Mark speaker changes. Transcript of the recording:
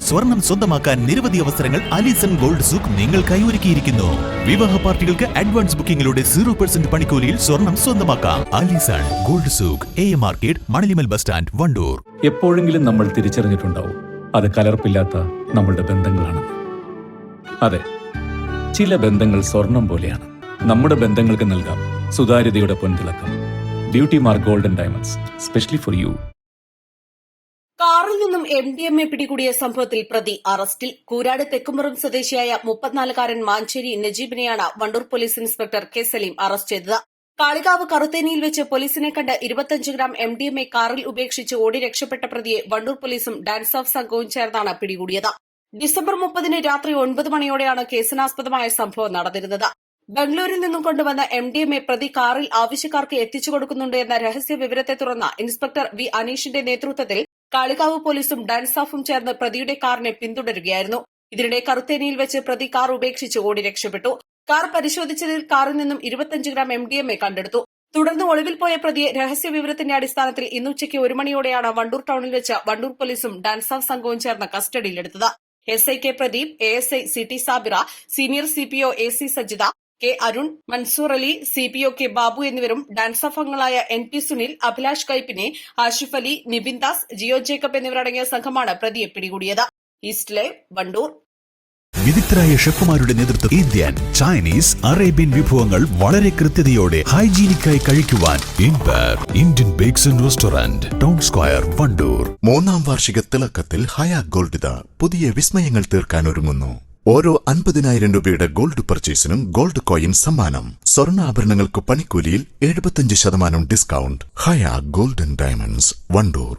Speaker 1: സ്വർണം സ്വന്തമാക്കാൻ നിരവധി അവസരങ്ങൾ അലിസൺ ഗോൾഡ് സൂക്ക് നിങ്ങൾക്കായി ഒരുക്കിയിരിക്കുന്നു. വിവാഹ പാർട്ടികൾക്ക് അഡ്വാൻസ് ബുക്കിംഗിലൂടെ 0% പണിക്കൂലിയിൽ സ്വർണം സ്വന്തമാക്കാം. Alison gold souk, AM market, Manalimal bus stand, Wandoor.
Speaker 2: എപ്പോഴെങ്കിലും നമ്മൾ തിരിച്ചറിഞ്ഞിട്ടുണ്ടാവും അത് കലർപ്പില്ലാത്ത നമ്മളുടെ ബന്ധങ്ങളാണ്. അതെ, ചില ബന്ധങ്ങൾ സ്വർണം പോലെയാണ്. നമ്മുടെ ബന്ധങ്ങൾക്ക് നൽകാം സുതാര്യതയുടെ പൊൻതിളക്കം. Beauty mark golden diamonds, specially for you.
Speaker 3: കാറിൽ നിന്നും MDMA പിടികൂടിയ സംഭവത്തിൽ പ്രതി അറസ്റ്റിൽ. കൂരാട് തെക്കുംപുറം സ്വദേശിയായ 34-കാരൻ മാഞ്ചേരി നജീബിനെയാണ് Wandoor police inspector K Saleem arrest ചെയ്തത്. കാളികാവ് കറുത്തേനിയിൽ വെച്ച് പോലീസിനെ കണ്ട് 25 ഗ്രാം MDMA കാറിൽ ഉപേക്ഷിച്ച് ഓടി രക്ഷപ്പെട്ട പ്രതിയെ വണ്ടൂർ പോലീസും ഡാൻസ് ഓഫ് സംഘവും ചേർന്നാണ് പിടികൂടിയത്. ഡിസംബർ 30 രാത്രി 9 മണിയോടെയാണ് കേസിനാസ്പദമായ സംഭവം നടന്നിരുന്നത്. ബംഗളൂരിൽ നിന്നും കൊണ്ടുവന്ന MDMA പ്രതി കാറിൽ ആവശ്യക്കാർക്ക് എത്തിച്ചു കൊടുക്കുന്നുണ്ട് എന്ന രഹസ്യ വിവരത്തെ തുടർന്ന് ഇൻസ്പെക്ടർ വി അനീഷിന്റെ നേതൃത്വത്തിൽ കാളികാവ് പോലീസും ഡാൻസ് ഓഫും ചേർന്ന് പ്രതിയുടെ കാറിനെ പിന്തുടരുകയായിരുന്നു. ഇതിനിടെ കറുത്തേനിയിൽ വെച്ച് പ്രതി കാർ ഉപേക്ഷിച്ച് ഓടി രക്ഷപ്പെട്ടു. കാർ പരിശോധിച്ചതിൽ കാറിൽ നിന്നും 25 ഗ്രാം MDMA കണ്ടെടുത്തു. തുടർന്ന് ഒളിവിൽ പോയ പ്രതിയെ രഹസ്യ വിവരത്തിന്റെ അടിസ്ഥാനത്തിൽ ഇന്ന് ഉച്ചയ്ക്ക് 1 മണിയോടെയാണ് വണ്ടൂർ ടൌണിൽ വെച്ച് വണ്ടൂർ പോലീസും ഡാൻസ് ഓഫ് സംഘവും ചേർന്ന് കസ്റ്റഡിയിലെടുത്തത്. SI K Pradeep, ASI CT Sabira, senior CPO AC Sajitha, K Arun, Mansoor Ali, CPO K Babu എന്നിവരും ഡാൻസ് ഓഫ് അംഗങ്ങളായ NP സുനിൽ, അഭിലാഷ് കൈപ്പിനെ, ആഷിഫ് അലി, നിബിൻ ദാസ്, ജിയോ ജേക്കബ് എന്നിവരടങ്ങിയ സംഘമാണ് പ്രതിയെ പിടികൂടിയത്. East Live, Wandoor.
Speaker 1: വിദഗ്ധരായ ഷെഫുമാരുടെ നേതൃത്വം ഇന്ത്യൻ, ചൈനീസ്, അറേബ്യൻ വിഭവങ്ങൾ വളരെ കൃത്യതയോടെ ഹൈജീനിക്കായി കഴിക്കുവാൻ Indian bakes and restaurant, town square, Wandoor.
Speaker 4: 3ാം വാർഷിക തിളക്കത്തിൽ ഹയാ ഗോൾഡ് പുതിയ വിസ്മയങ്ങൾ തീർക്കാൻ ഒരുങ്ങുന്നു. ഓരോ 50,000 രൂപയുടെ ഗോൾഡ് പർച്ചേസിനും ഗോൾഡ് കോയിൻ സമ്മാനം. സ്വർണ്ണാഭരണങ്ങൾക്ക് പണിക്കൂലിയിൽ 75% ഡിസ്കൗണ്ട്. ഹയാ ഗോൾഡൻ ഡയമണ്ട്സ്, വണ്ടൂർ.